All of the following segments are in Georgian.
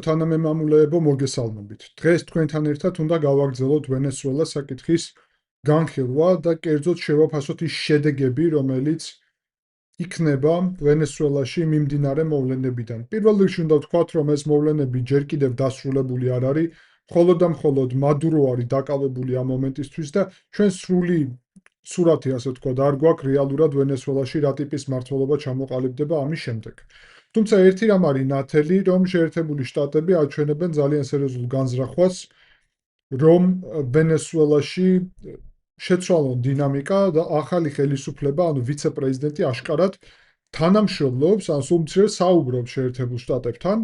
თანამემამულეებო მოგესალმებით. დღეს თქვენთან ერთად უნდა გავაგრძელოთ ვენესუელას საკითხის განხილვა და კერძოდ შევაფასოთ ის შედეგები, რომელიც იქნება ვენესუელაში მიმდინარე მოვლენებიდან. პირველ რიგში უნდა ვთქვათ, რომ ეს მოვლენები ჯერ კიდევ დასრულებული არ არის, მხოლოდ და მხოლოდ მადურო არის დაკავებული ამ მომენტისთვის და ჩვენ სრული სურათი, ასე ვთქვათ, არ გვაქვს რეალურად ვენესუელაში რა ტიპის მმართველობა ჩამოყალიბდება ამის შემდეგ. თუმცა ერთი რამ არის ნათელი, რომ შეერთებული შტატები აჩვენებენ ძალიან სერიოზულ განზრახვას, რომ ვენესუელაში შეცვალონ დინამიკა და ახალი ხელისუფლება, ანუ ვიცე-პრეზიდენტი აშკარად თანამშრომლობს, ან სულ მცირე საუბრობს შეერთებულ შტატებთან,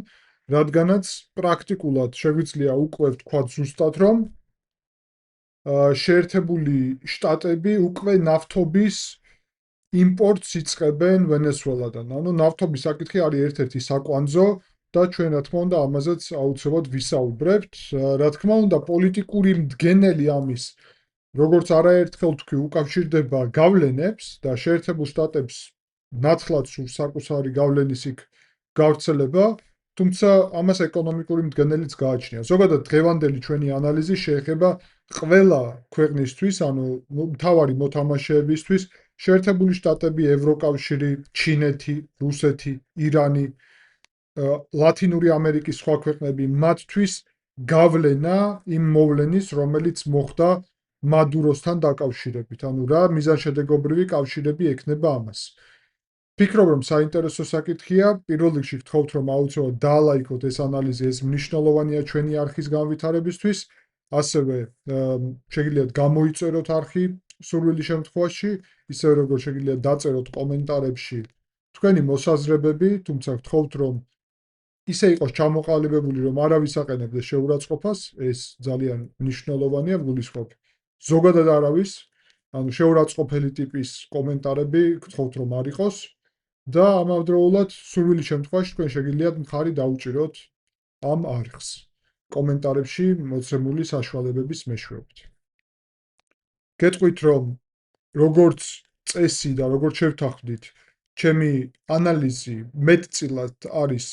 რადგანაც პრაქტიკულად შეგვიძლია უკვე ვთქვათ ზუსტად, რომ შეერთებული შტატები უკვე ნავთობის იმპორტს იწყებენ ვენესუელადან. ანუ ნავთობის საკითხი არის ერთ-ერთი საკვანძო და ჩვენ რა თქმა უნდა ამაზეც აუცილებლად ვისაუბრებთ. რა თქმა უნდა პოლიტიკური მდგენელი ამის, როგორც არაერთხელ თქვი, უკავშირდება გავლენებს და შეერთებულ შტატებს ნათლად სურს საკუთარი გავლენის იქ გავრცელება, თუმცა ამას ეკონომიკური მდგენელიც გააჩნია. ზოგადად დღევანდელი ჩვენი ანალიზი შეეხება ყველა ქვეყნისთვის, ანუ მთავარი მოთამაშეებისთვის, შეერთებული შტატები, ევროკავშირი, ჩინეთი, რუსეთი, ირანი, ლათინური ამერიკის სხვა ქვეყნები, მათთვის გავლენა იმ მოვლენის, რომელიც მოხდა მადუროსთან დაკავშირებით, ანუ რა მიზანშედეგობრივი კავშირები ექნება ამას. ფიქრობ, რომ საინტერესო საკითხია, პირველ რიგში გთხოვთ, რომ აუცილებლად დაალაიქოთ ეს ანალიზი, ეს მნიშვნელოვანია ჩვენი არხის განვითარებისთვის, ასევე შეგიძლიათ გამოიწეროთ არხი სურვილი შემთხვევაში, ისევე როგორც შეგიძლიათ დაწეროთ კომენტარებში თქვენი მოსაზრებები, თუმცა გთხოვთ, რომ ისე იყოს ჩამოყალიბებული, რომ არავის აყენებდეს შეურაცხყოფას, ეს ძალიან მნიშვნელოვანია, გულისხმობ. ზოგადად არავის, ანუ შეურაცხყოფელი ტიპის კომენტარები გთხოვთ, რომ არ იყოს და ამავდროულად სურვილი შემთხვევაში თქვენ შეგიძლიათ მხარი დაუჭიროთ ამ არხს კომენტარებში მოცემული საშუალებების მეშვეობით. გეტყვით, რომ როგორც წესი და როგორც შევთანხმდით, ჩემი ანალიზი მეტწილად არის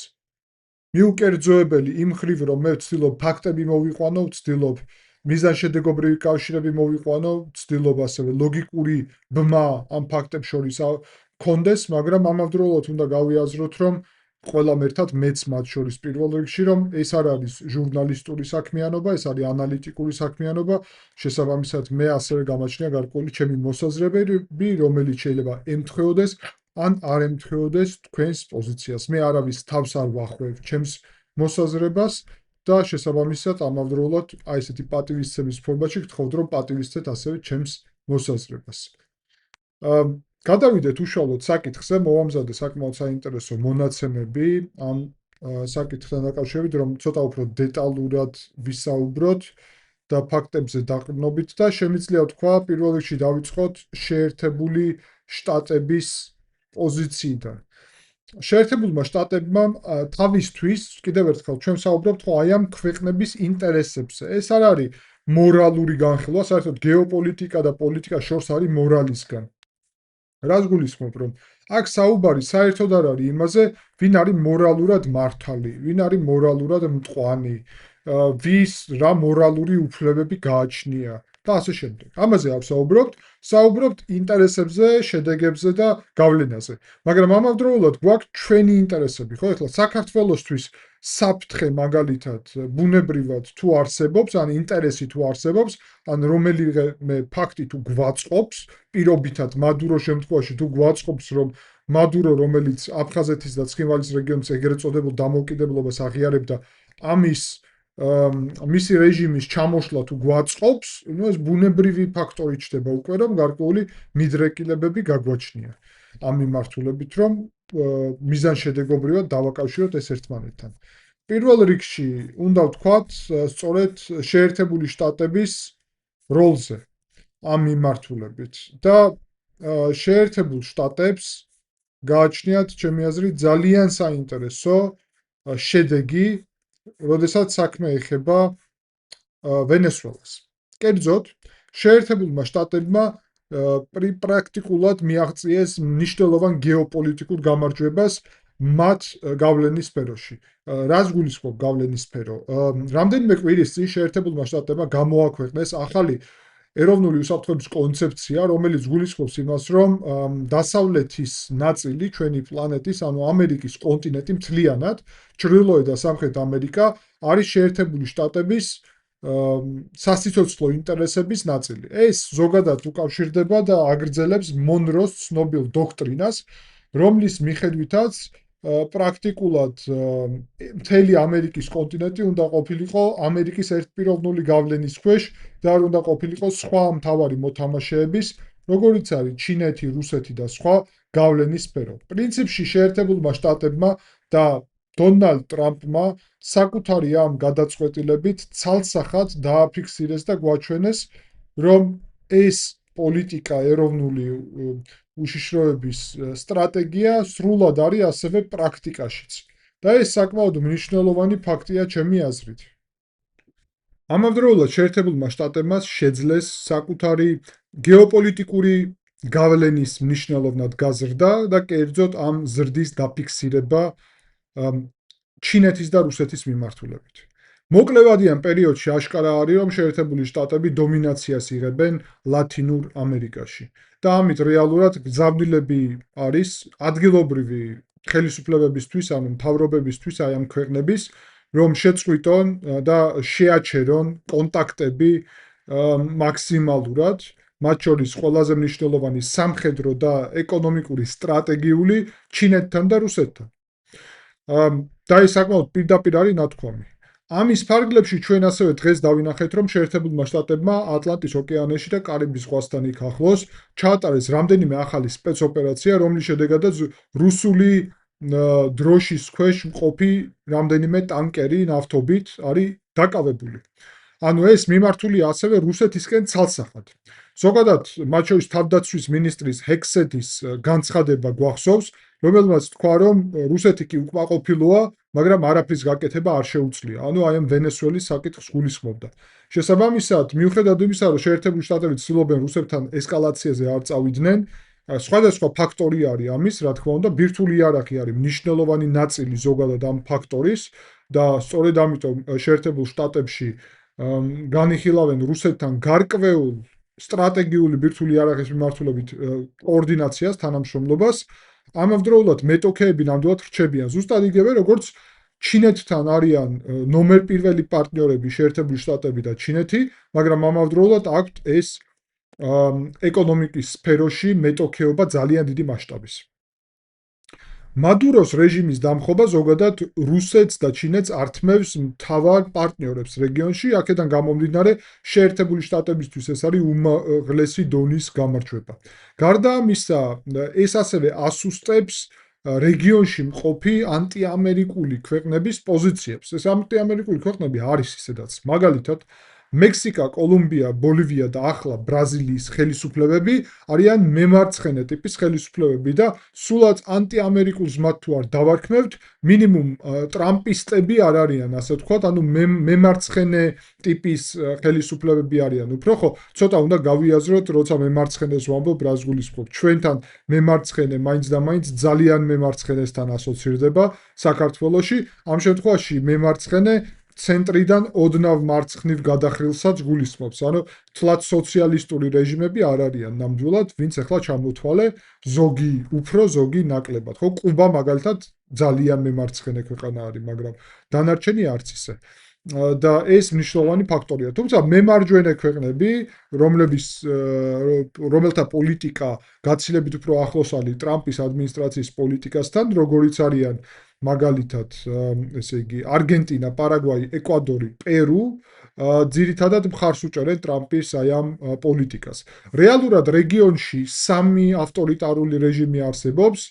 მიუკერძოებელი იმ ხრივ, რომ მე ვცდილობ ფაქტები მოვიყვანო, ვცდილობ მიზანშედეგობრივი კავშირები მოვიყვანო, ვცდილობ ასევე ლოგიკური ბმა ამ ფაქტებს შორის გქონდეს, მაგრამ ამავდროულად უნდა გავიაზროთ, რომ ყველამ ერთად მეც მათ შორის პირველ რიგში, რომ ეს არ არის ჟურნალისტური საქმიანობა, ეს არის ანალიტიკური საქმიანობა, შესაბამისად მე ასევე გამაჩნია გარკვეული ჩემი მოსაზრებები, რომელიც შეიძლება ემთხვეოდეს ან არ ემთხვეოდეს თქვენს პოზიციას. მე არავის თავს არ ვახვევ ჩემს მოსაზრებას და შესაბამისად ამავდროულად აი ესეთი პატივისცემის ფორმატში გთხოვთ, რომ პატივისცეთ ასევე ჩემს მოსაზრებას. გადავიდეთ უშუალოდ საკითხზე, მოვამზადე საკმაოდ საინტერესო მონაცემები ამ საკითხთან დაკავშირებით, რომ ცოტა უფრო დეტალურად ვისაუბროთ და ფაქტებზე დაყრდნობით და შემიძლია ვთქვა, პირველ რიგში დავიწყოთ შეერთებული შტატების პოზიციიდან. შეერთებულმა შტატებმა თავისთვის, კიდევ ერთხელ ჩვენ ვსაუბრობთ ხო აი ამ ქვეყნების ინტერესებზე. ეს არ არის მორალური განხილვა, საერთოდ გეოპოლიტიკა და პოლიტიკა შორს არის მორალისგან. რას გულისხმობ, რომ აქ საუბარი საერთოდ არ არის იმაზე, ვინ არის მორალურად მართალი, ვინ არის მორალურად მტყვანი, ვის რა მორალური უფლებები გააჩნია და ასე შემდეგ. ამაზე არ ვსაუბრობთ, საუბრობთ ინტერესებზე, შედეგებზე და გავლენაზე. მაგრამ ამავდროულად გვაქვს ჩვენი ინტერესები, ხო? ეხლა საქართველოსთვის საფრთხე მაგალითად ბუნებრივად თუ არსებობს, ან ინტერესი თუ არსებობს, ან რომელიმე ფაქტი თუ გვაწყობს, პირობითად მადუროს შემთხვევაში თუ გვაწყობს, რომ მადურო, რომელიც აფხაზეთის და ცხინვალის რეგიონის ეგრეთ წოდებულ დამოუკიდებლობას აღიარებდა, მისი რეჟიმის ჩამოშლა თუ გვაწყობს, ეს ბუნებრივი ფაქტორი ჩნდება უკვე, რომ გარკვეული მიდრეკილებები გაგვაჩნია ამ მიმართულებით, რომ მიზანშედეგობრივად დავაკავშიროთ ეს ერთმანეთთან. პირველ რიგში უნდა ვთქვათ სწორედ შეერთებული შტატების როლზე ამ მიმართულებით და შეერთებულ შტატებს გააჩნიათ ჩემი აზრით ძალიან საინტერესო შედეგი, როდესაც საქმე ეხება ვენესუელას. კერძოდ, შეერთებულმა შტატებმა პრაქტიკულად მიაღწიეს მნიშვნელოვან გეოპოლიტიკურ გამარჯვებას მათ გავლენის სფეროში. რას გულისხმობ გავლენის სფერო? რამდენიმე კვირის წინ შეერთებულმა შტატებმა გამოაქვეყნეს ახალი ეროვნული უსაფრთხოების კონცეფცია, რომელიც გულისხმობს იმას, რომ დასავლეთის ნაწილი ჩვენი პლანეტის, ანუ ამერიკის კონტინენტი მთლიანად, ჩრდილოეთ და სამხრეთ ამერიკა არის შეერთებული შტატების სასიცოცხლო ინტერესების ნაწილი. ეს ზოგადად უკავშირდება და აგრძელებს მონროს ცნობილ დოქტრინას, რომლის მიხედვითაც პრაქტიკულად მთელი ამერიკის კონტინენტი უნდა ყოფილიყო ამერიკის ერთპიროვნული გავლენის ქვეშ და არ უნდა ყოფილიყო სხვა მთავარი მოთამაშეების, როგორიც არის ჩინეთი, რუსეთი და სხვა გავლენის სფერო. პრინციპში შეერთებულმა შტატებმა და დონალდ ტრამპმა საკუთარი ამ გადაწყვეტილებით ცალსახად დააფიქსირეს და გვაჩვენეს, რომ ეს პოლიტიკა ეროვნული უშიშროების სტრატეგია სრულად არის ასევე პრაქტიკაშიც. და ეს საკმაოდ მნიშვნელოვანი ფაქტია ჩემი აზრით. ამავდროულად შეერთებულმა შტატებმა შეძლეს საკუთარი გეოპოლიტიკური გავლენის მნიშვნელოვნად გაზრდა და კერძოდ ამ ზრდის დაფიქსირება ჩინეთის და რუსეთის მიმართულებით. მოკლევადიან პერიოდში აშკარა არის, რომ შეერთებული შტატები დომინაციას იღებენ ლათინურ ამერიკაში. და ამით რეალურად გზავნილები არის ადგილობრივი ხელისუფლებებისთვის, ანუ მთავრობებისთვის აი ამ ქვეყნების, რომ შეწყვიტონ და შეაჩერონ კონტაქტები მაქსიმალურად, მათ შორის ყველაზე მნიშვნელოვანი სამხედრო და ეკონომიკური სტრატეგიული ჩინეთთან და რუსეთთან. და ეს საკმაოდ პირდაპირ არის ნათქვამი. ამის ფარგლებში ჩვენ ასევე დღეს დავინახეთ, რომ შეერთებულმა შტატებმა ატლანტის ოკეანეში და კარიბის ზღვასთან იქ ახლოს ჩაატარეს რამდენიმე ახალი სპეცოპერაცია, რომლის შედეგადაც რუსული დროშის ქვეშ მყოფი რამდენიმე ტანკერი ნავთობით არის დაკავებული. ანუ ეს მიმართულია ასევე რუსეთისკენ ცალსახად. ზოგადად, მათ შორის თავდაცვის მინისტრის ჰექსეთის განცხადება გვახსოვს, რომელმაც თქვა, რომ რუსეთი კი უკმაყოფილოა, მაგრამ არაფრის გაკეთება არ შეუძლია. ანუ აი ამ ვენესუელის საკითხს გულისხმობდა. შესაბამისად, მიუხედავად იმისა, რომ შეერთებული შტატები ცდილობენ რუსებთან ესკალაციაზე არ წავიდნენ, სხვადასხვა ფაქტორი არის ამის, რა თქმა უნდა, ბირთვული იარაღი არის მნიშვნელოვანი ნაწილი ზოგადად ამ ფაქტორის და სწორედ ამიტომ შეერთებულ შტატებში განიხილავენ რუსეთთან გარკვეულ სტრატეგიული ბირთვული იარაღის მიმართულებით კოორდინაციას, თანამშრომლობას. ამავდროულად მეტოქეები ნამდვილად რჩებიან ზუსტად იგივე, როგორც ჩინეთთან არიან ნომერ პირველი პარტნიორები შეერთებული შტატები და ჩინეთი, მაგრამ ამავდროულად აქვთ ეს ეკონომიკის სფეროში მეტოქეობა ძალიან დიდი მასშტაბის. მადუროს რეჟიმის დამხობა ზოგადად რუსეთს და ჩინეთს ართმევს მთავარ პარტნიორებს რეგიონში, აქედან გამომდინარე შეერთებული შტატებისთვის ეს არის უმაღლესი დონის გამარჯვება. გარდა ამისა, ეს ასევე ასუსტებს რეგიონში მყოფი ანტიამერიკული ქვეყნების პოზიციებს. ეს ანტიამერიკული ქვეყნები არის ისედაც, მაგალითად, მექსიკა, კოლუმბია, ბოლივია და ახლა ბრაზილიის ხელისუფლებები არიან მემარცხენე ტიპის ხელისუფლებები და სულაც ანტიამერიკულს მათ თუ არ დავარქმევთ, მინიმუმ ტრამპისტები არ არიან, ასე ვთქვათ, ანუ მემარცხენე ტიპის ხელისუფლებები არიან უფრო, ხო, ცოტა უნდა გავიაზროთ, როცა მემარცხენეს ვამბობ, რას გულისხმობ. ჩვენთან მემარცხენე მაინც და მაინც ძალიან მემარცხენესთან ასოცირდება საქართველოში, ამ შემთხვევაში მემარცხენე ცენტრიდან ოდნავ მარცხნივ გადახრილსაც გულისხმობს. ანუ თლად სოციალისტური რეჟიმები არ არიან ნამდვილად, ვინც ახლა ჩამოთვალე ზოგი უფრო, ზოგი ნაკლებად. ხო, კუბა მაგალითად ძალიან მემარცხენე ქვეყანა არის, მაგრამ დანარჩენი არც ისე. და ეს მნიშვნელოვანი ფაქტორია. თუმცა მემარჯვენე ქვეყნები, რომელთა პოლიტიკა გაცილებით უფრო ახლოს არის ტრამპის ადმინისტრაციის პოლიტიკასთან, როგორიც არიან მაგალითად, ესე იგი, არგენტინა, პარაგვაი, ეკვადორი, პერუ, ძირითადად მხარს უჭერენ ტრამპის აი ამ პოლიტიკას. რეალურად რეგიონში სამი ავტორიტარული რეჟიმი არსებობს,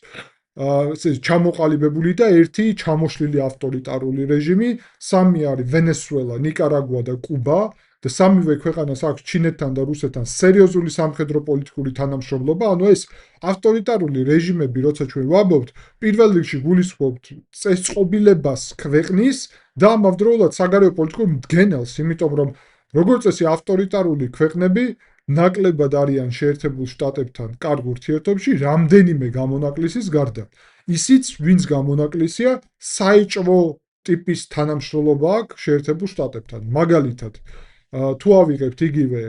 ჩამოყალიბებული და ერთი ჩამოშლილი ავტორიტარული რეჟიმი, სამი არის ვენესუელა, ნიკარაგუა და კუბა. და სამივე ქვეყანას აქვს ჩინეთთან და რუსეთთან სერიოზული სამხედრო პოლიტიკური თანამშრომლობა, ანუ ეს ავტორიტარული რეჟიმები, როცა ჩვენ ვამბობთ, პირველ რიგში გულისხმობთ წესწყობილებას ქვეყნის და ამავდროულად საგარეო პოლიტიკურ მდგენელს, იმიტომ რომ როგორც წესი ავტორიტარული ქვეყნები ნაკლებად არიან შეერთებულ შტატებთან კარგ ურთიერთობებში, რამდენიმე გამონაკლისის გარდა. ისიც ვინც გამონაკლისია საეჭვო ტიპის თანამშრომლობა აქვს შეერთებულ შტატებთან. მაგალითად, თუ ავიღებთ იგივე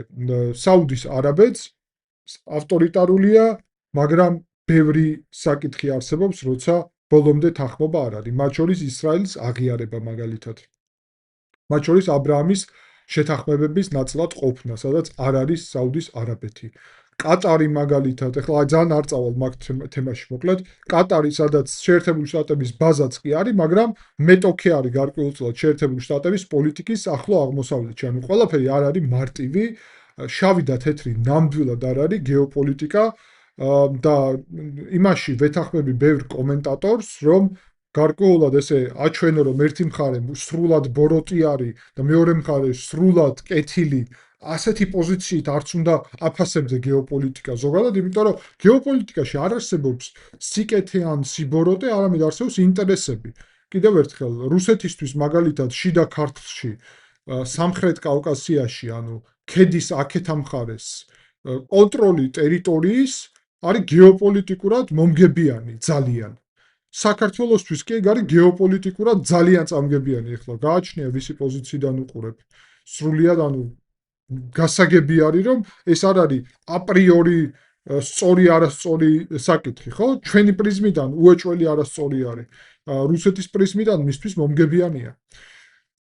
საუდის არაბეთს, ავტორიტარულია, მაგრამ ბევრი საკითხი არსებობს, როცა ბოლომდე თანხმობა არ არის. მათ შორის ისრაელის აღიარება მაგალითად. მათ შორის აბრაამის შეთანხმებების ნაწილად ყოფნა, სადაც არ არის საუდის არაბეთი. კატარი მაგალითად, ეხლა ძალიან არ წავალ მაგ თემაში მოკლედ, კატარი, სადაც შეერთებული შტატების ბაზაც კი არის, მაგრამ მეტოქე არის გარკვეულწილად შეერთებული შტატების პოლიტიკის ახლო აღმოსავლეთში. ანუ ყველაფერი არ არის მარტივი, შავი და თეთრი ნამდვილად არ არის გეოპოლიტიკა და იმაში ვეთანხმები ბევრ კომენტატორს, რომ გარკვეულად ესე აჩვენო, რომ ერთი მხარე სრულად ბოროტი არის და მეორე მხარე სრულად კეთილი, ასეთი პოზიციით არც უნდა აფასებდე გეოპოლიტიკა ზოგადად, იმიტომ რომ გეოპოლიტიკაში არ არსებობს სიკეთე ან სიბოროტე, არამედ არსებობს ინტერესები. კიდევ ერთხელ, რუსეთისთვის მაგალითად შიდა ქართლში, სამხრეთ კავკასიაში, ანუ ქედის აქეთა მხარეს კონტროლი ტერიტორიის არის გეოპოლიტიკურად მომგებიანი ძალიან. საქართველოსთვის კი არის გეოპოლიტიკურად ძალიან წამგებიანი. ეხლა გააჩნია ვისი პოზიციიდან უყურებ. სრულიად ანუ გასაგები არის, რომ ეს არ არის აპრიორი სწორი არასწორი საკითხი, ხო? ჩვენი პრიზმიდან უეჭველი არასწორი არის. რუსეთის პრიზმიდან მისთვის მომგებიანია.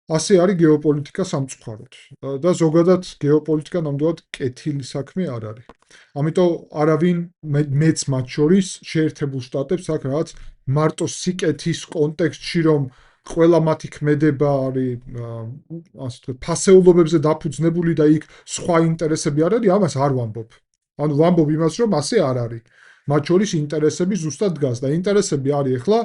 ასე არის გეოპოლიტიკა სამწუხაროდ და ზოგადად გეოპოლიტიკა ნამდვილად კეთილი საქმე არ არის. ამიტომ არავინ მეც მათ შორის შეერთებულ შტატებს აქ რაღაც მარტო სიკეთის კონტექსტში რომ ყველა მათი ქმედება არის ასე ვთქვათ ფასეულობებზე დაფუძნებული და იქ სხვა ინტერესები არ არის, ამას არ ვამბობ. ანუ ვამბობ იმას, რომ ასე არ არის. მათ შორის ინტერესები ზუსტად დგას და ინტერესები არის ახლა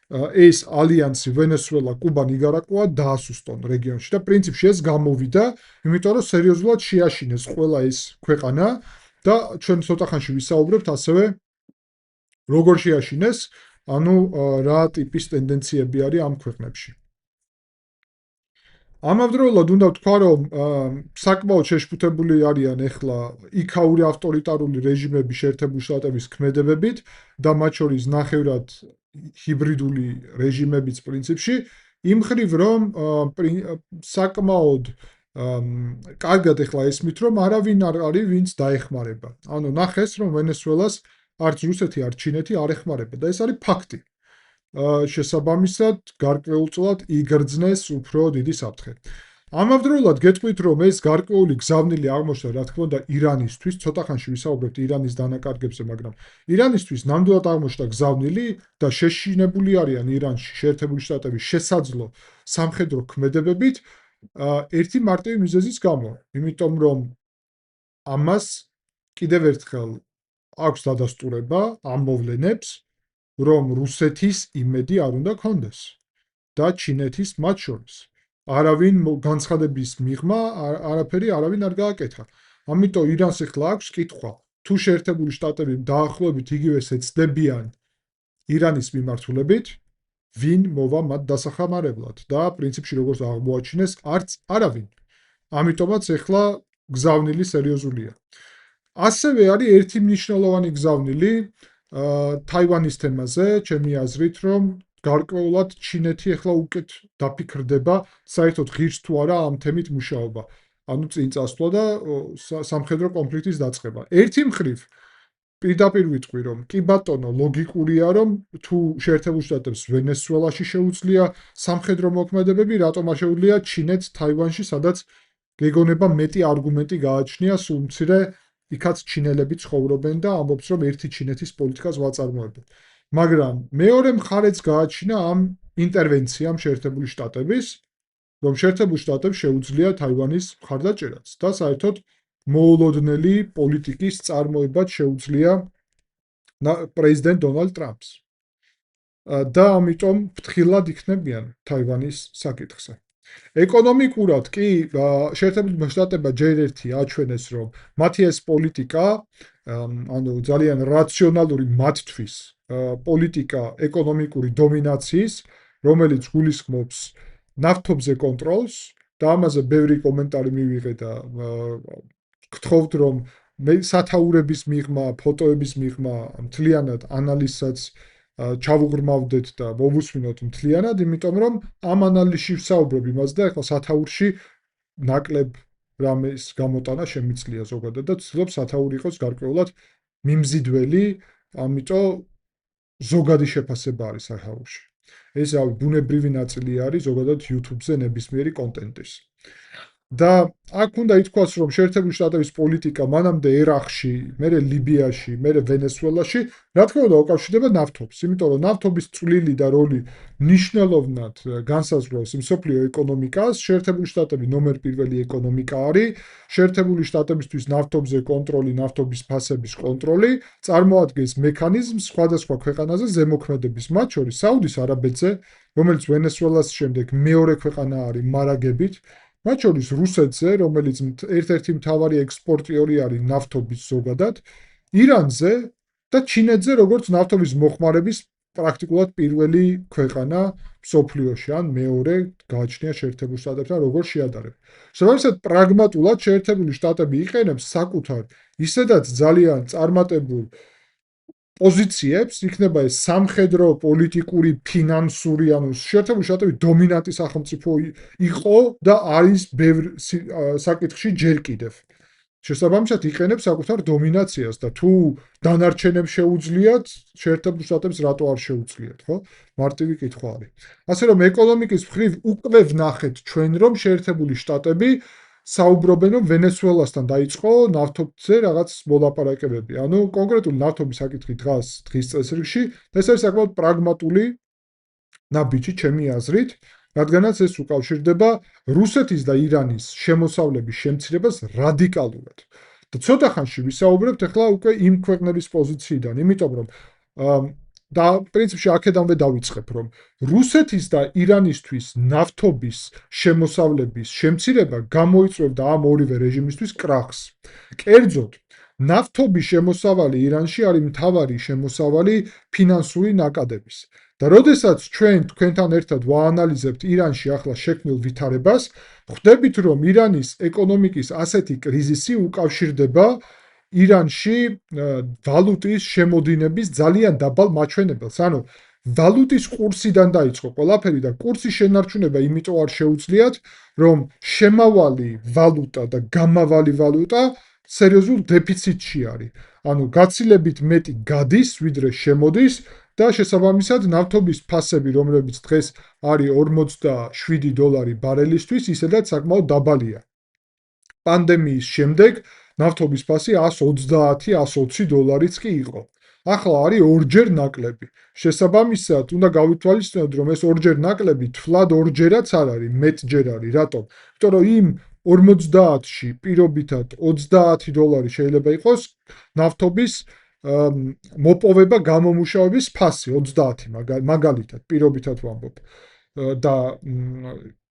ეს ალიანსი ვენესუელა, კუბა, ნიგარაკუა დაასუსტონ რეგიონში და პრინციპში ეს გამოვიდა, იმიტომ რომ სერიოზულად შეაშინეს ყველა ეს ქვეყანა და ჩვენ ცოტა ხანში ვისაუბრებთ ასევე როგორ შეაშინეს, ანუ რა ტიპის ტენდენციები არის ამ ქვეყნებში. ამავდროულად უნდა ვთქვა, რომ საკმაოდ შეშფუთებული არიან ახლა იქაური ავტორიტარული რეჟიმები შეერთებული შტატების ქმედებებით და მათ შორის ნახევრად ჰიბრიდული რეჟიმებიც პრინციპში, იმ ხრივ რომ საკმაოდ კარგად ახლა ესმით, რომ არავინ არ არის, ვინც დაეხმარება. ანუ ნახეს, რომ ვენესუელას არც რუსეთი, არც ჩინეთი არ ეხმარება და ეს არის ფაქტი. შესაბამისად, გარკვეულწილად იგრძნეს უფრო დიდი საფრთხე. ამავდროულად გეტყვით, რომ ეს გარკვეული გზავნილი აღმოჩნდა, რა თქმა უნდა, ირანისთვის, ცოტა ხანში ვისაუბრებთ ირანის დანაკარგებზე, მაგრამ ირანისთვის ნამდვილად აღმოჩნდა გზავნილი და შეშინებული არიან ირანში შეერთებული შტატების შესაძლო სამხედრო ქმედებებით ერთი მარტივი მიზეზის გამო, იმიტომ რომ ამას კიდევ ერთხელ აქვს დადასტურება ამ მოვლენებს, რომ რუსეთის იმედი არ უნდა კონდეს და ჩინეთის მათ შორის. არავინ განცხადების მიღმა არაფერი არავინ არ გააკეთა. ამიტომ ირანს ახლა აქვს კითხვა, თუ შეერთებული შტატები დაახლოებით იგივეს ეცდებიან ირანის მიმართულებით, ვინ მოვა მათ დასახმარებლად და პრინციპში როგორც აღმოაჩინეს, არც არავინ. ამიტომაც ახლა გზავნილი სერიოზულია. ასევე არის ერთი მნიშვნელოვანი გზავნილი თაივანის თემაზე, ჩემი აზრით, რომ გარკვეულად ჩინეთი ახლა უკეთ დაფიქრდება, საერთოდ ღირს თუ არა ამ თემით მუშაობა. ანუ წინ წასვლა და სამხედრო კონფლიქტის დაწყება. ერთი მხრივ პირდაპირ ვიტყვი, რომ კი ბატონო, ლოგიკურია, რომ თუ შეერთებულ შტატებს ვენესუელაში შეუძლია სამხედრო მოქმედებები, რატომ არ შეუძლია ჩინეთს თაივანში, სადაც გეგონება მეტი არგუმენტი გააჩნია, სულ მცირე იქაც ჩინელები ცხოვრობენ და ამბობს, რომ ერთი ჩინეთის პოლიტიკას ვაწარმოებენ. მაგრამ მეორე მხარეც გააჩნია ამ ინტერვენციამ შეერთებული შტატების, რომ შეერთებულ შტატებს შეუძლია თაივანის მხარდაჭერაც და საერთოდ მოულოდნელი პოლიტიკის წარმოებაც შეუძლია პრეზიდენტ დონალდ ტრამპს. და ამიტომ ფრთხილად იქნებიან თაივანის საკითხზე. ეკონომიკურად კი შეერთებული შტატებმა ჯერ ერთი აჩვენეს, რომ მათი ეს პოლიტიკა, ანუ ძალიან რაციონალური მათთვის პოლიტიკა ეკონომიკური დომინაციის, რომელიც გულისხმობს ნავთობზე კონტროლს და ამაზე ბევრი კომენტარი მივიღე და გთხოვთ, რომ სათაურების მიღმა, ფოტოების მიღმა, მთლიანად ანალიზსაც ჩავუღრმავდეთ და მოვუსმინოთ მთლიანად, იმიტომ რომ ამ ანალიზში ვსაუბრობ იმაზე და ეხლა სათაურში ნაკლებ რამის გამოტანა შემიძლია ზოგადად და ვცდილობ სათაური იყოს გარკვეულად მიმზიდველი, ამიტომ ზოგადი შეფასება არის სათაურში. ეს რავი, ბუნებრივი ნაწილი არის ზოგადად YouTube-ზე ნებისმიერი კონტენტის. და აქ უნდა ითქვას, რომ შეერთებული შტატების პოლიტიკა მანამდე ერაყში, მერე ლიბიაში, მერე ვენესუელაში, რა თქმა უნდა, უკავშირდება ნავთობს, იმიტომ რომ ნავთობის წვლილი და როლი მნიშვნელოვნად განსაზღვრავს მსოფლიო ეკონომიკას. შეერთებული შტატები ნომერ პირველი ეკონომიკა არის. შეერთებული შტატებისთვის ნავთობზე კონტროლი, ნავთობის ფასების კონტროლი წარმოადგენს მექანიზმს სხვადასხვა ქვეყანაზე ზემოქმედების, მათ შორის საუდის არაბეთზე, რომელიც ვენესუელას შემდეგ მეორე ქვეყანა არის მარაგებით. მათ შორის რუსეთზე, რომელიც ერთ-ერთი მთავარი ექსპორტიორი არის ნავთობის ზოგადად, ირანზე და ჩინეთზე, როგორც ნავთობის მოხმარების პრაქტიკულად პირველი ქვეყანა მსოფლიოში, ან მეორე გააჩნია შეერთებულ შტატებთან როგორ შეადარებ. შესაბამისად, პრაგმატულად შეერთებული შტატები იყენებს საკუთარ ისედაც ძალიან წარმატებულ პოზიციებს, იქნება ეს სამხედრო, პოლიტიკური, ფინანსური, ანუ შეერთებული შტატები დომინანტი სახელმწიფო იყო და არის ბევრ საკითხში ჯერ კიდევ. შესაბამისად, იყენებს საკუთარ დომინაციას და თუ დანარჩენებს შეუძლიათ, შეერთებულ შტატებს რატო არ შეუძლიათ, ხო? მარტივი კითხვა არის. ასე რომ ეკონომიკის მხრივ უკვე ვნახეთ ჩვენ, რომ შეერთებული შტატები საუბრობენ, რომ ვენესუელასთან დაიწყო ნავთობზე რაღაც მოლაპარაკებები. ანუ კონკრეტული ნავთობის საკითხი დღის წესრიგში, ეს არის საკმაოდ პრაგმატული ნაბიჯი ჩემი აზრით, რადგანაც ეს უკავშირდება რუსეთის და ირანის შემოსავლების შემცირებას რადიკალურად. და ცოტა ხანში ვისაუბრებთ ახლა უკვე იმ ქვეყნების პოზიციიდან, იმიტომ რომ და პრინციპში აქედანვე დავიწყებ, რომ რუსეთის და ირანისთვის ნავთობის შემოსავლების შემცირება გამოიწვევდა ამ ორივე რეჟიმისთვის კრახს. კერძოდ, ნავთობის შემოსავალი ირანში არის მთავარი შემოსავალი ფინანსური ნაკადების. და როდესაც ჩვენ თქვენთან ერთად ვაანალიზებთ ირანში ახლა შექმნილ ვითარებას, ხვდებით, რომ ირანის ეკონომიკის ასეთი კრიზისი უკავშირდება ირანში ვალუტის შემოდინების ძალიან დაბალ მაჩვენებელს. ანუ ვალუტის კურსიდან დაიწყო ყველაფერი და კურსის შენარჩუნება იმიტომ არ შეუძლიათ, რომ შემავალი ვალუტა და გამავალი ვალუტა სერიოზულ დეფიციტში არის. ანუ გაცილებით მეტი გადის, ვიდრე შემოდის და შესაბამისად ნავთობის ფასები, რომლებიც დღეს არის $47 ბარელისთვის, ისედაც საკმაოდ დაბალია. პანდემიის შემდეგ ნავთობის ფასი $130-120-იც კი იყო. ახლა არის ორჯერ ნაკლები. შესაბამისად, უნდა გავითვალისწინოთ, რომ ეს ორჯერ ნაკლები თვლად ორჯერაც არ არის, მეტჯერ არის. რატომ? იმიტომ რომ იმ 50-ში პირობითად $30 შეიძლება იყოს ნავთობის მოპოვება გამომუშავების ფასი 30 მაგალითად პირობითად ვამბობ და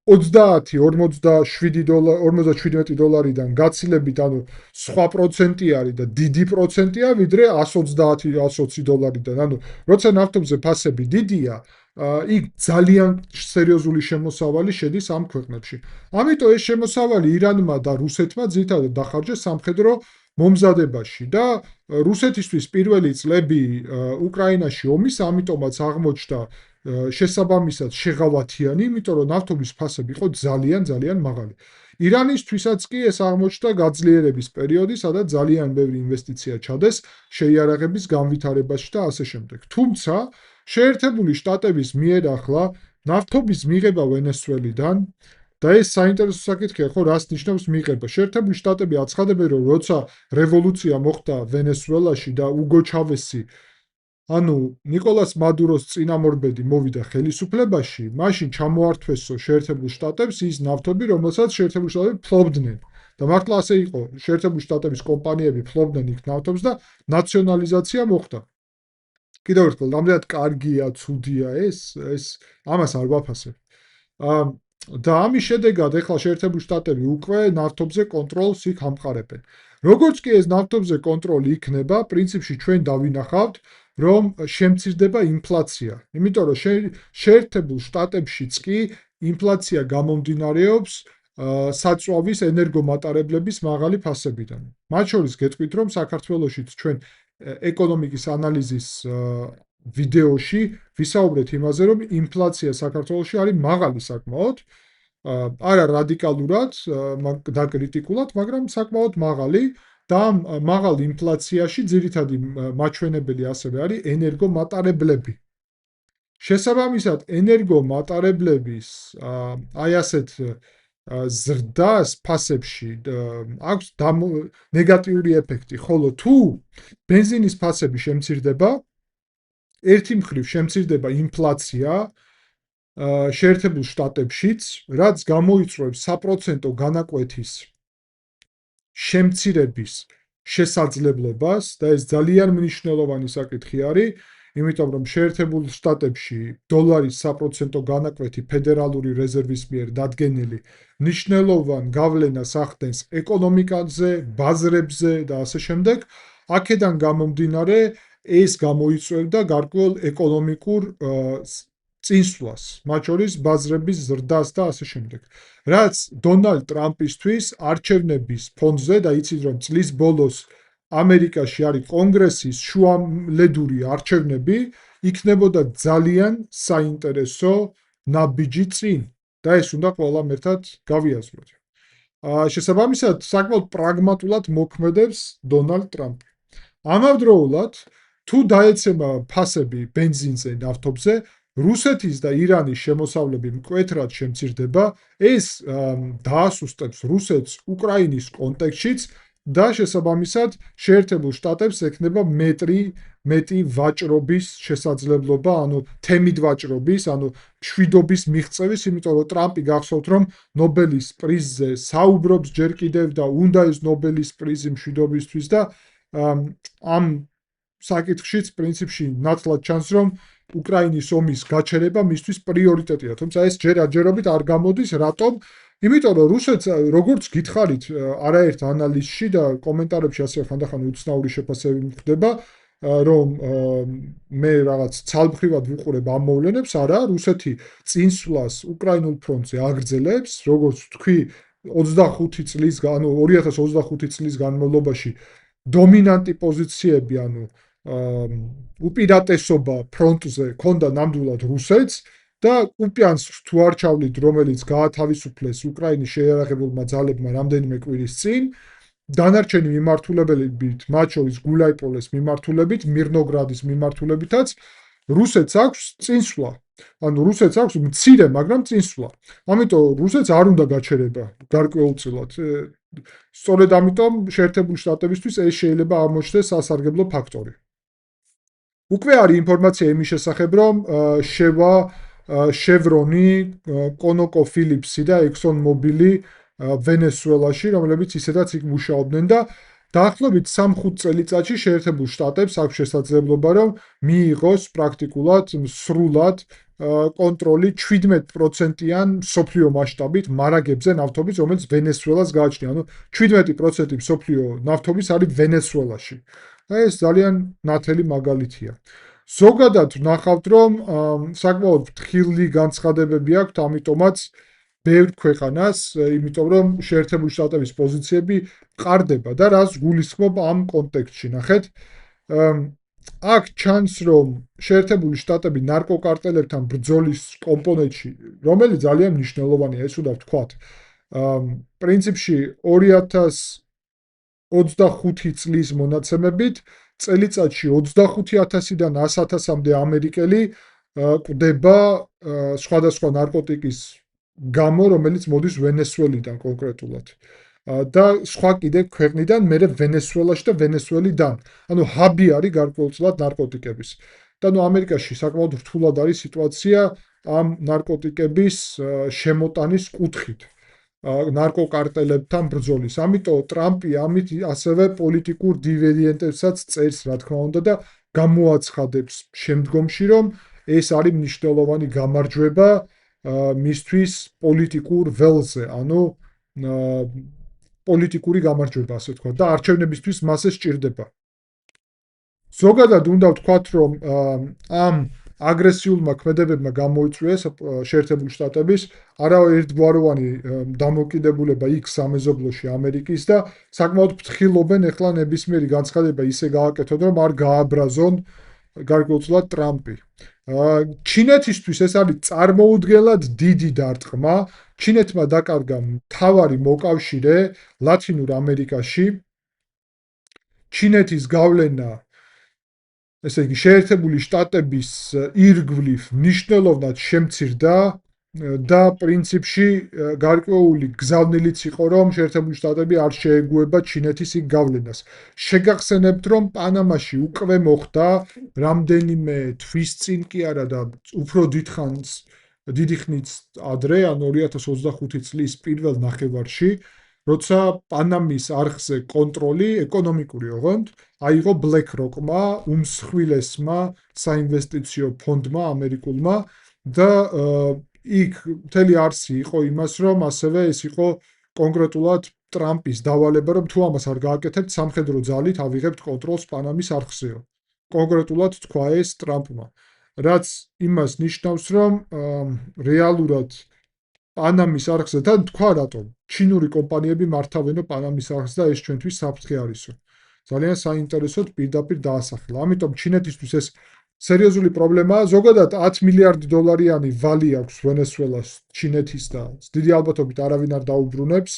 47-47-დან გაცილებით, ანუ სხვა პროცენტი არის და დიდი პროცენტია, ვიდრე $130-120-დან. ანუ როცა ნავთობზე ფასები დიდია, იქ ძალიან სერიოზული შემოსავალი შედის ამ ქვეყნებში. ამიტომ ეს შემოსავალი ირანმა და რუსეთმა ძირითადად დახარჯეს სამხედრო მომზადებაში და რუსეთისთვის პირველი წლები უკრაინაში ომის, ამიტომაც აღმოჩნდა შესაბამისად შეღავათიანი, იმიტომ რომ ნავთობის ფასები იყო ძალიან მაღალი. ირანისთვისაც კი ეს აღმოჩნდა გაძლიერების პერიოდი, სადაც ძალიან ბევრი ინვესტიცია ჩადეს შეიარაღების განვითარებაში და ასე შემდეგ. თუმცა შეერთებული შტატების მიერ ახლა ნავთობის მიღება ვენესუელიდან და ეს საინტერესო საკითხია, ხო, რას ნიშნავს მიღება. შეერთებული შტატები აცხადებენ, რომ როცა რევოლუცია მოხდა ვენესუელაში და უგო ჩავესი, ანუ ნიკოლას მადუროს წინამორბედი მოვიდა ხელისუფლებაში, მაშინ ჩამოართვესო შეერთებულ შტატებს ის ნავთობი, რომელსაც შეერთებული შტატები ფლობდნენ. და მართლა ასე იყო, შეერთებული შტატების კომპანიები ფლობდნენ იქ ნავთობს და ნაციონალიზაცია მოხდა. კიდევ ერთხელ, რამდენად კარგია, ცუდია ეს ამას არ ვაფასებ. და ამის შედეგად ახლა შეერთებული შტატები უკვე ნავთობზე კონტროლს იქ ამყარებენ. როგორც კი ეს ნავთობზე კონტროლი იქნება, პრინციპში ჩვენ დავინახავთ, რომ შემცირდება ინფლაცია. იმიტომ რომ შეერთებულ შტატებშიც კი ინფლაცია გამომდინარეობს საწვავის ენერგომატარებლების მაღალი ფასებიდან. მათ შორის გეტყვით, რომ საქართველოშიც ჩვენ ეკონომიკის ანალიზის ვიდეოში ვისაუბრეთ იმაზე, რომ ინფლაცია საქართველოში არის მაღალი საკმაოდ, არა რადიკალურად და კრიტიკულად, მაგრამ საკმაოდ მაღალი და ამ მაღალ ინფლაციაში ძირითადი მაჩვენებელი ასევე არის ენერგომატარებლები. შესაბამისად, ენერგომატარებლების აი ასეთ ზრდას ფასებში აქვს ნეგატიური ეფექტი, ხოლო თუ ბენზინის ფასები შემცირდება, ერთი მხრივ შემცირდება ინფლაცია შეერთებულ შტატებშიც, რაც გამოიწვევს საპროცენტო განაკვეთის შემცირების შესაძლებლობას და ეს ძალიან მნიშვნელოვანი საკითხი არის, იმიტომ რომ შეერთებულ შტატებში დოლარის საპროცენტო განაკვეთი ფედერალური რეზერვის მიერ დადგენილი მნიშვნელოვან გავლენას ახდენს ეკონომიკაზე, ბაზრებზე და ასე შემდეგ. აქედან გამომდინარე, ეს გამოიწვევდა გარკვეულ ეკონომიკურ წინსვლას, მათ შორის ბაზრების ზრდას და ასე შემდეგ. რაც დონალდ ტრამპისთვის არჩევნების ფონზე და იცით რომ წლის ბოლოს ამერიკაში არის კონგრესის შუალედური არჩევნები, იქნებოდა ძალიან საინტერესო ნაბიჯი წინ და ეს უნდა ყველამ ერთად გავიაზროთ. შესაბამისად, საკმაოდ პრაგმატულად მოქმედებს დონალდ ტრამპი. ამავდროულად, თუ დაეცემა ფასები ბენზინზე, ნავთობზე, რუსეთის და ირანის შემოსავლები მკვეთრად შემცირდება, ეს დაასუსტებს რუსეთს უკრაინის კონტექსტშიც და შესაბამისად შეერთებულ შტატებს ექნება მეტი ვაჭრობის შესაძლებლობა, ანუ თემით ვაჭრობის, ანუ მშვიდობის მიღწევის, იმიტომ რომ ტრამპი გახსოვთ, რომ ნობელის პრიზზე საუბრობს ჯერ კიდევ და უნდა ეს ნობელის პრიზი მშვიდობისთვის და ამ საკითხშიც პრინციპში ნათლად ჩანს, რომ უკრაინის ომის გაჩერება მისთვის პრიორიტეტია, თუმცა ეს ჯერჯერობით არ გამოდის, რატომ? იმიტომ რომ რუსეთს როგორც გითხარით არაერთ ანალიზში და კომენტარებში ასევე ხანდახან უცნაური შეფასებები ხდება, რომ მე რაღაც ცალმხრივად ვუყურებ ამ მოვლენებს, არა, რუსეთი წინსვლას უკრაინულ ფრონტზე აგრძელებს, როგორც თქვი 25 წლის, ანუ 2025 წლის განმავლობაში დომინანტი პოზიციები, ანუ უპირატესობა ფრონტზე ქონდა ნამდვილად რუსეთს და კუპიანსკს თუ არ ჩავლით, რომელიც გაათავისუფლეს უკრაინის შეიარაღებულმა ძალებმა რამდენიმე კვირის წინ, დანარჩენი მიმართულებებით, მათ შორის გულაიპოლეს მიმართულებით, მირნოგრადის მიმართულებითაც რუსეთს აქვს წინსვლა. ანუ რუსეთს აქვს მცირე, მაგრამ წინსვლა. ამიტომ რუსეთს არ უნდა გაჩერება გარკვეულწილად. სწორედ ამიტომ შეერთებული შტატებისთვის ეს შეიძლება აღმოჩნდეს სასარგებლო ფაქტორი. უკვე არის ინფორმაცია იმის შესახებ, რომ შევრონი, ConocoPhillips და ExxonMobil ვენესუელაში, რომლებიც ისედაც იქ მუშაობდნენ და დაახლოებით 3-5 წელიწადში შეერთებულ შტატებს აქვს შესაძლებლობა, რომ მიიღოს პრაქტიკულად სრულად კონტროლი 17%-იან მსოფლიო მასშტაბით მარაგებზე ნავთობის, რომელიც ვენესუელას გააჩნია. ანუ 17% მსოფლიო ნავთობის არის ვენესუელაში. ეს ძალიან ნათელი მაგალითია. ზოგადად ვნახავთ, რომ საკმაოდ ფრთხილი განცხადებები აქვს, ამიტომაც ბევრ ქვეყანას, იმიტომ რომ შეერთებული შტატების პოზიციები მყარდება და რას გულისხმობ ამ კონტექსტში, ნახეთ. აქ ჩანს, რომ შეერთებული შტატები ნარკოკარტელებთან ბრძოლის კომპონენტში, რომელიც ძალიან მნიშვნელოვანია, ეს უნდა ვთქვათ. პრინციპში 2025 წლის მონაცემებით წელიწადში 25,000-დან 100,000-მდე ამერიკელი კვდება სხვადასხვა ნარკოტიკის გამო, რომელიც მოდის ვენესუელიდან კონკრეტულად. და სხვა კიდე ქვეყნიდან, მერე ვენესუელაში და ვენესუელიდან. ანუ ჰაბი არის გარკვეულწილად ნარკოტიკების. და ნუ ამერიკაში საკმაოდ რთულად არის სიტუაცია ამ ნარკოტიკების შემოტანის კუთხით. ნარკოკარტელებთან ბრძოლის. ამიტომ ტრამპი ამით ასევე პოლიტიკურ დივიდენდებსაც წერს, რა თქმა უნდა და გამოაცხადებს შემდგომში, რომ ეს არის მნიშვნელოვანი გამარჯვება მისთვის პოლიტიკურ ველზე, ანუ პოლიტიკური გამარჯვება, ასე ვთქვათ, და არჩევნებისთვის მას ეს სჭირდება. ზოგადად უნდა ვთქვათ, რომ ამ აგრესიულმა ქმედებებმა გამოიწვიეს შეერთებული შტატების არაერთგვაროვანი დამოკიდებულება იქ სამეზობლოში ამერიკის და საკმაოდ ფრთხილობენ ეხლა ნებისმიერი განცხადება ისე გააკეთონ, რომ არ გააბრაზონ გარკვეულწილად ტრამპი. ჩინეთისთვის ეს არის წარმოუდგენლად დიდი დარტყმა. ჩინეთმა დაკარგა მთავარი მოკავშირე ლათინურ ამერიკაში. ჩინეთის გავლენა, ესე იგი, შეერთებული შტატების ირგვლივ მნიშვნელოვნად შემცირდა და პრინციპში გარკვეული გზავნილიც იყო, რომ შეერთებული შტატები არ შეეგუება ჩინეთის იქ გავლენას. შეგახსენებთ, რომ პანამაში უკვე მოხდა რამდენიმე თვის წინ კი არა და უფრო დიდი ხნით ადრე, ან 2025 წლის პირველ ნახევარში, როცა პანამის არხზე კონტროლი, ეკონომიკური ოღონდ, აიღო BlackRock-მა, უმსხვილესმა საინვესტიციო ფონდმა ამერიკულმა და იქ მთელი არსი იყო იმას, რომ ასევე ეს იყო კონკრეტულად ტრამპის დავალება, რომ თუ ამას არ გააკეთებთ, სამხედრო ძალით ავიღებთ კონტროლს პანამის არხზეო. კონკრეტულად თქვა ეს ტრამპმა. რაც იმას ნიშნავს, რომ რეალურად პანამის არხზე და თქვა რატომ ჩინური კომპანიები მართავენო პანამის არხს და ეს ჩვენთვის საფრთხე არისო. ძალიან საინტერესოდ პირდაპირ დაასახელა. ამიტომ ჩინეთისთვის ეს სერიოზული პრობლემაა. ზოგადად 10 მილიარდი დოლარიანი ვალი აქვს ვენესუელას ჩინეთის და დიდი ალბათობით არავინ არ დაუბრუნებს.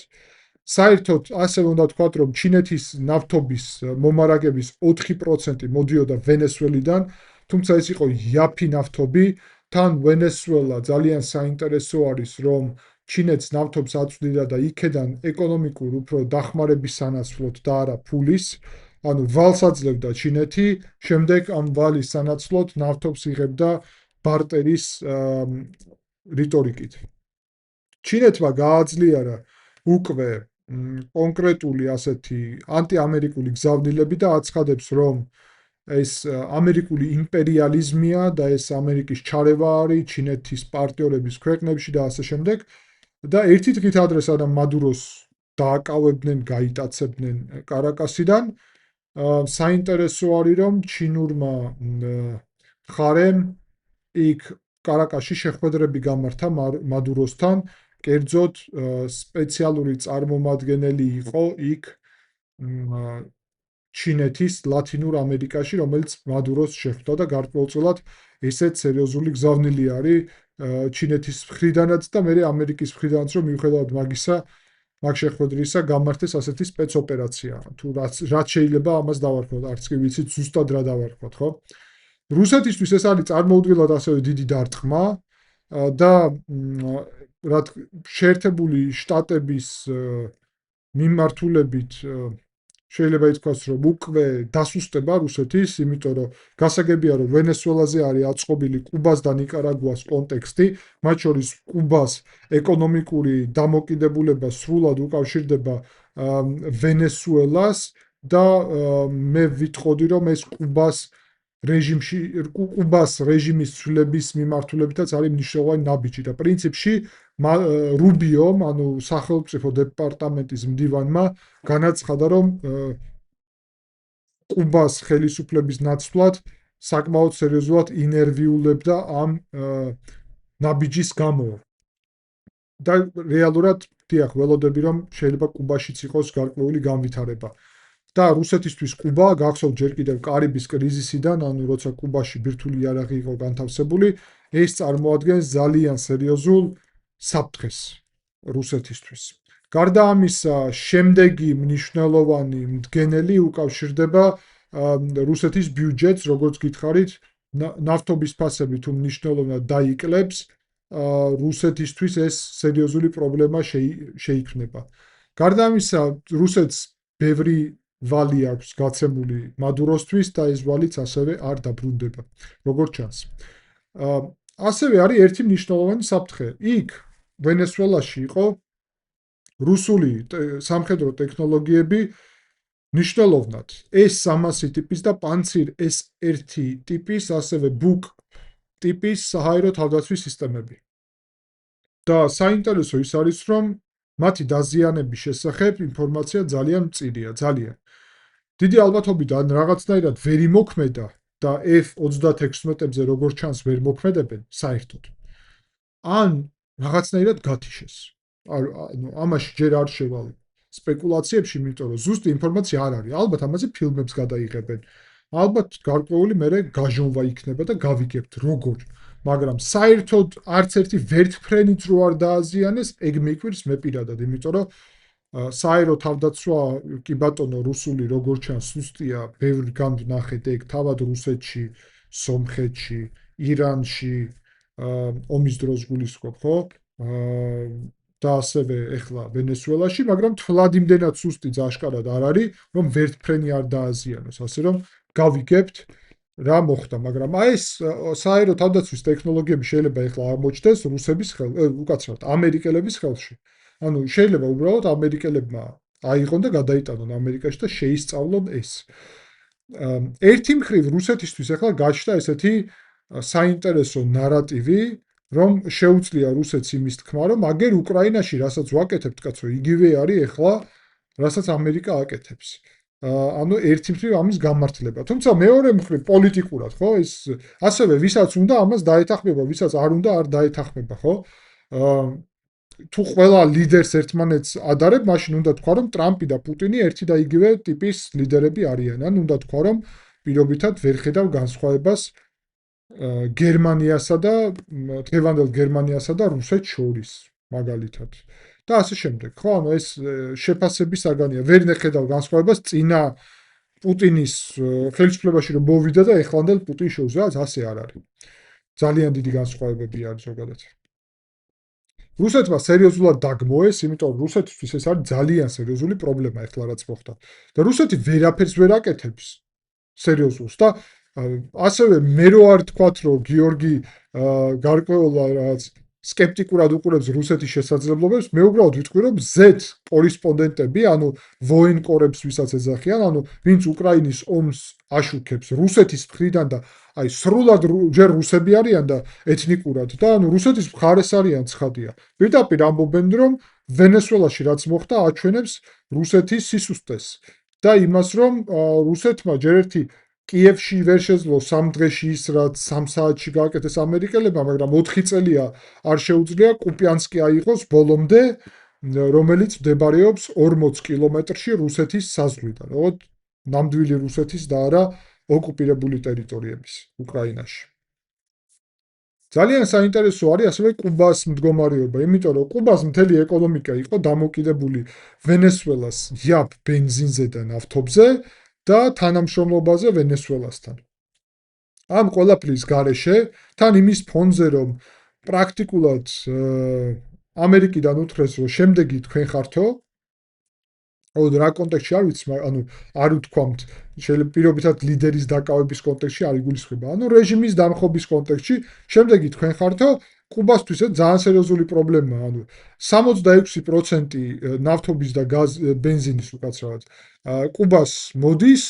საერთოდ ასევე უნდა ვთქვათ, რომ ჩინეთის ნავთობის მომარაგების 4% მოდიოდა ვენესუელიდან, თუმცა ეს იყო იაფი ნავთობი. თან ვენესუელა ძალიან საინტერესო არის, რომ ჩინეთს ნავთობს აწვდიდა და იქედან ეკონომიკურ უფრო დახმარების სანაცვლოდ და არა ფულის, ანუ ვალს აძლევდა ჩინეთი, შემდეგ ამ ვალის სანაცვლოდ ნავთობს იღებდა ბარტერის რიტორიკით. ჩინეთმა გააძლიერა უკვე კონკრეტული ასეთი ანტიამერიკული გზავნილები და აცხადებს, რომ ეს ამერიკული იმპერიალიზმია და ეს ამერიკის ჩარევა არის ჩინეთის პარტნიორების ქვეყნებში და ასე შემდეგ. და ერთი დღით ადრე სანამ მადუროს დააკავებდნენ, გაიტაცებდნენ კარაკასიდან, საინტერესო არის, რომ ჩინურმა მხარემ იქ კარაკაში შეხვედრები გამართა მადუროსთან, კერძოდ სპეციალური წარმომადგენელი იყო იქ ჩინეთის ლათინურ ამერიკაში, რომელიც მადუროს შეხვდა და გარკვეულწილად ესეც სერიოზული გზავნილი არის ჩინეთის მხრიდანაც და მე ამერიკის მხრიდანაც, რომ მიუხედავად მაგისა, მაგ შეხვედრისა გამართეს ასეთი სპეცოპერაცია. თუ რაც შეიძლება ამას დავარქვათ, არც კი ვიცით ზუსტად რა დავარქვათ, ხო? რუსეთისთვის ეს არის წარმოუდგენლად ასევე დიდი დარტყმა და შეერთებული შტატების მიმართულებით შეიძლება ითქვას, რომ უკვე დასუსტება რუსეთის, იმიტომ რომ გასაგებია, რომ ვენესუელაზე არის აწყობილი კუბას და ნიკარაგუას კონტექსტი, მათ შორის კუბას ეკონომიკური დამოკიდებულება სრულად უკავშირდება ვენესუელას და მე ვიტყოდი, რომ ეს კუბას რეჟიმის ცვლილების მიმართულებითაც არის მნიშვნელოვანი ნაბიჯი და პრინციპში რუბიომ, ანუ სახელმწიფო დეპარტამენტის მდივანმა განაცხადა, რომ კუბას ხელისუფლების ნაცვლად საკმაოდ სერიოზულად ინერვიულებდა ამ ნაბიჯის გამო. და რეალურად დიახ, ველოდები, რომ შეიძლება კუბაშიც იყოს გარკვეული განვითარება. და რუსეთისთვის კუბა გახსოვთ ჯერ კიდევ კარიბის კრიზისიდან, ანუ როცა კუბაში ბირთვული იარაღი იყო განთავსებული, ეს წარმოადგენს ძალიან სერიოზულ საფრთხეს რუსეთისთვის. გარდა ამისა, შემდეგი მნიშვნელოვანი მდგენელი უკავშირდება რუსეთის ბიუჯეტს, როგორც გითხარით, ნავთობის ფასები თუ მნიშვნელოვნად დაიკლებს, რუსეთისთვის ეს სერიოზული პრობლემა შეიქმნება. გარდა ამისა, რუსეთს ბევრი ვალი აქვს გაცემული მადუროსთვის და ეს ვალიც ასევე არ დაბრუნდება, როგორც ჩანს. ასევე არის ერთი მნიშვნელოვანი საფრთხე. იქ ვენესუელაში იყო რუსული სამხედრო ტექნოლოგიები მნიშვნელოვნად S-300 ტიპის და პანცირ S-1 ტიპის, ასევე ბუკ ტიპის საჰაერო თავდაცვის სისტემები. და საინტერესო ის არის, რომ მათი დაზიანების შესახებ ინფორმაცია ძალიან მწირია, ძალიან. დიდი ალბათობით ან რაღაცნაირად ვერ იმოქმედა და F-36-ებზე როგორც ჩანს ვერ მოქმედებენ საერთოდ. ან რაღაცნაირად გათიშეს. ანუ ამაში ჯერ არ შევალ სპეკულაციებში, იმიტომ რომ ზუსტი ინფორმაცია არ არის. ალბათ ამაზე ფილმებს გადაიღებენ ალბათ გარკვეული მერე გაჟონვა იქნება და გავიგებთ როგორ. მაგრამ საერთოდ არც ერთი ვერტფრენიც რო არ დააზიანეს, ეგ მიკვირს მე პირადად, იმიტომ რომ საერო თავდაცვა კი ბატონო რუსული როგორ ჩანს სუსტია, ბევრი განვნახეთ ეგ თავად რუსეთში, სომხეთში, ირანში, ომის დროს გულისხმობ, ხო? და ასევე ეხლა ვენესუელაში, მაგრამ თვლად იმდენად სუსტი აშკარად არ არის, რომ ვერტფრენი არ დააზიანოს, ასე რომ გავიგებთ რა მოხდა, მაგრამ აი ეს საერო თავდაცვის ტექნოლოგიები შეიძლება ეხლა აღმოჩნდეს რუსების უკაცრავად ამერიკელების ხელში. ანუ შეიძლება უბრალოდ ამერიკელებმა აიღონ და გადაიტანონ ამერიკაში და შეისწავლონ ეს. ერთი მხრივ რუსეთისთვის ახლა გაჩნდა ესეთი საინტერესო ნარატივი, რომ შეუძლია რუსეთს იმის თქმა, რომ აგერ უკრაინაში, რასაც ვაკეთებთ, კაცო, იგივე არის ახლა, რასაც ამერიკა აკეთებს. ანუ ერთი მხრივ ამის გამართლება. თუმცა მეორე მხრივ პოლიტიკურად, ხო, ეს ასევე ვისაც უნდა ამას დაეთანხმება, ვისაც არ უნდა არ დაეთანხმება, ხო? თუ ყველა ლიდერს ერთმანეთს ადარებ, მაშინ უნდა თქვა, რომ ტრამპი და პუტინი ერთი და იგივე ტიპის ლიდერები არიან. ან უნდა თქვა, რომ პირობითად ვერ ხედავ განსხვავებას გერმანიასა და დღევანდელ გერმანიასა და რუსეთს შორის, მაგალითად. და ასე შემდეგ. ხო, ანუ ეს შეფასების საგანია. ვერ ნეხედავ განსხვავებას წინა პუტინის ხელისუფლებაში რომ მოვიდა და ეხლანდელ პუტინის შორის, რაც ასე არ არის. ძალიან დიდი განსხვავებები არის ზოგადად. რუსეთმა სერიოზულად დაგმოეს, იმიტომ რომ რუსეთთვის ეს არის ძალიან სერიოზული პრობლემა ეხლა რაც მოხდა. და რუსეთი ვერაფერს ვერ აკეთებს სერიოზულს და ასევე მე რო არ თქვათ, რომ გიორგი გარკვეულად რაც სკეპტიკურად უყურებს რუსეთის შესაძლებლობებს, მე უბრალოდ ვიტყვი, რომ Z კორესპონდენტები, ანუ ვოენკორებს ვისაც ეძახიან, ანუ ვინც უკრაინის ომს აშუქებს რუსეთის მხრიდან და აი სრულად ჯერ რუსები არიან და ეთნიკურად და ანუ რუსეთის მხარეს არიან ცხადია. პირდაპირ ამბობენ, რომ ვენესუელაში რაც მოხდა, აჩვენებს რუსეთის სისუსტეს და იმას, რომ რუსეთმა ჯერ ერთი კიევში ვერ შეძლო 3 დღეში ის რაც 3 საათში გააკეთეს ამერიკელებმა, მაგრამ 4 წელია არ შეუძლია კუპიანსკი აიღოს ბოლომდე, რომელიც მდებარეობს 40 კილომეტრში რუსეთის საზღვრიდან, როგორც ნამდვილი რუსეთის და არა ოკუპირებული ტერიტორიების უკრაინაში. ძალიან საინტერესო არის ასევე კუბას მდგომარეობა, იმიტომ რომ კუბას მთელი ეკონომიკა იყო დამოკიდებული ვენესუელას იაფ ბენზინზე და ნავთობზე და თანამშრომლობაზე ვენესუელასთან. ამ ყველაფრის გარეშე, თან იმის ფონზე, რომ პრაქტიკულად ამერიკიდან უთხრეს, რომ შემდეგი თქვენ ხართო, რა კონტექსტში არ ვიცი, ანუ არ უთქვამთ, შეიძლება პირობითად ლიდერის დაკავების კონტექსტში არ იგულისხმება, ანუ რეჟიმის დამხობის კონტექსტში, შემდეგი თქვენ ხართო, კუბასთვის ეს ძალიან სერიოზული პრობლემაა, ანუ 66% ნავთობის და ბენზინის უკაცრავად კუბას მოდის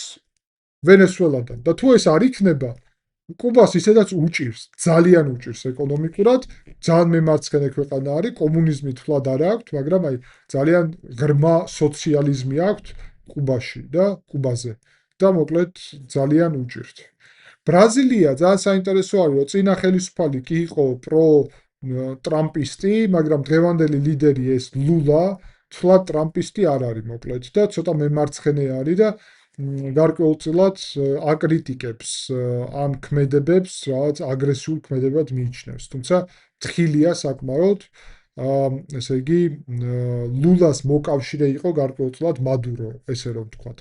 ვენესუელიდან და თუ ეს არ იქნება, კუბას ისედაც უჭირს, ძალიან უჭირს ეკონომიკურად, ძალიან მემარცხენე ქვეყანა არის, კომუნიზმი თვლად არ აქვს, მაგრამ აი ძალიან ღრმა სოციალიზმი აქვს კუბაში და კუბაზე და მოკლედ ძალიან უჭირთ. ბრაზილია ძალიან საინტერესო არის, რომ წინა ხელისუფალი კი იყო პრო ტრამპისტი, მაგრამ დღევანდელი ლიდერი ეს ლულა თვლად ტრამპისტი არ არის მოკლედ და ცოტა მემარცხენე არის და გარკვეულწილად აკრიტიკებს ამ ქმედებებს, რაც აგრესიულ ქმედებად მიიჩნევს. თუმცა თხილია საკმაოდ, ესე იგი, ლულას მოკავშირე იყო გარკვეულწილად მადურო, ესე რომ ვთქვათ.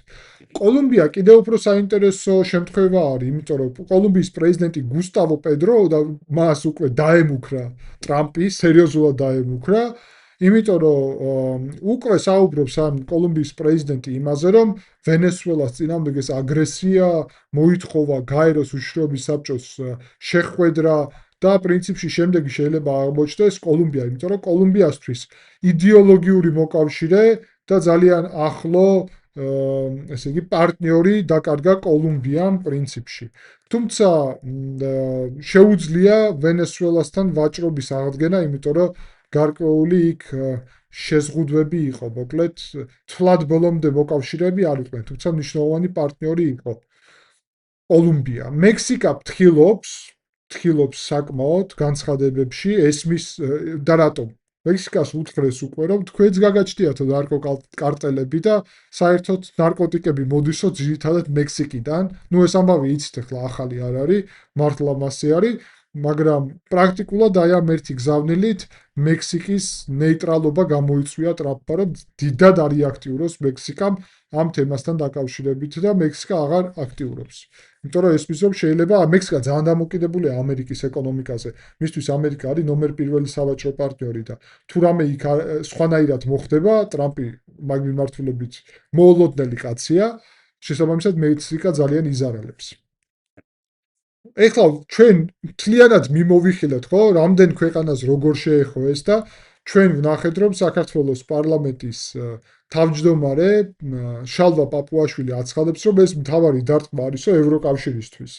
კოლუმბია კიდევ უფრო საინტერესო შემთხვევა არის, იმიტომ რომ კოლუმბიის პრეზიდენტი გუსტავო პედრო და მას უკვე დაემუქრა ტრამპი, სერიოზულად დაემუქრა. იმიტომ რომ უკვე საუბრობს ამ კოლუმბიის პრეზიდენტი იმაზე, რომ ვენესუელას წინააღმდეგ ეს აგრესია მოითხოვა გაეროს უშიშროების საბჭოს შეხვედრა და პრინციპში შემდეგი შეიძლება აღმოჩნდეს კოლუმბია, იმიტომ რომ კოლუმბიასთვის იდეოლოგიური მოკავშირე და ძალიან ახლო ესე იგი პარტნიორი დაკარგა კოლუმბიამ პრინციპში. თუმცა შეუძლია ვენესუელასთან ვაჭრობის აღდგენა, იმიტომ რომ გარკვეული იქ შეზღუდვები იყო, მოკლედ თვლად ბოლომდე მოკავშირეები არ იყვნენ, თუმცა მნიშვნელოვანი პარტნიორი იყო კოლუმბია. მექსიკა ფთხილობს საკმაოდ განცხადებებში, ესმის და რატომ? მექსიკას უთხრეს უკვე, რომ თქვენც გაგაჩნიათო ნარკოკარტელები და საერთოდ ნარკოტიკები მოდისო ძირითადად მექსიკიდან. ნუ ეს ამბავი იცით ახლა ახალი არ არის, მართლა მასე არის, მაგრამ პრაქტიკულად აი ამ ერთი გზავნილით მექსიკის ნეიტრალობა გამოიწვია ტრამპმა, რომ დიდად არიაქტიუროს მექსიკამ ამ თემასთან დაკავშირებით და მექსიკა აღარ აქტიურობს. იმიტომ რომ ესმის რომ შეიძლება მექსიკა ძალიან დამოკიდებულია ამერიკის ეკონომიკაზე. მისთვის ამერიკა არის ნომერ პირველი სავაჭრო პარტნიორი და თუ რამე იქ სხვანაირად მოხდება, ტრამპი მაგ მიმართულებით მოულოდნელი კაცია, შესაბამისად მექსიკა ძალიან იზარალებს. ეხლა ჩვენ მთლიანად მიმოვიხილეთ, ხო, რამდენ ქვეყანას როგორ შეეხო ეს და ჩვენ ვნახეთ, რომ საქართველოს პარლამენტის თავმჯდომარე შალვა პაპუაშვილი აცხადებს, რომ ეს მთავარი დარტყმა არისო ევროკავშირისთვის.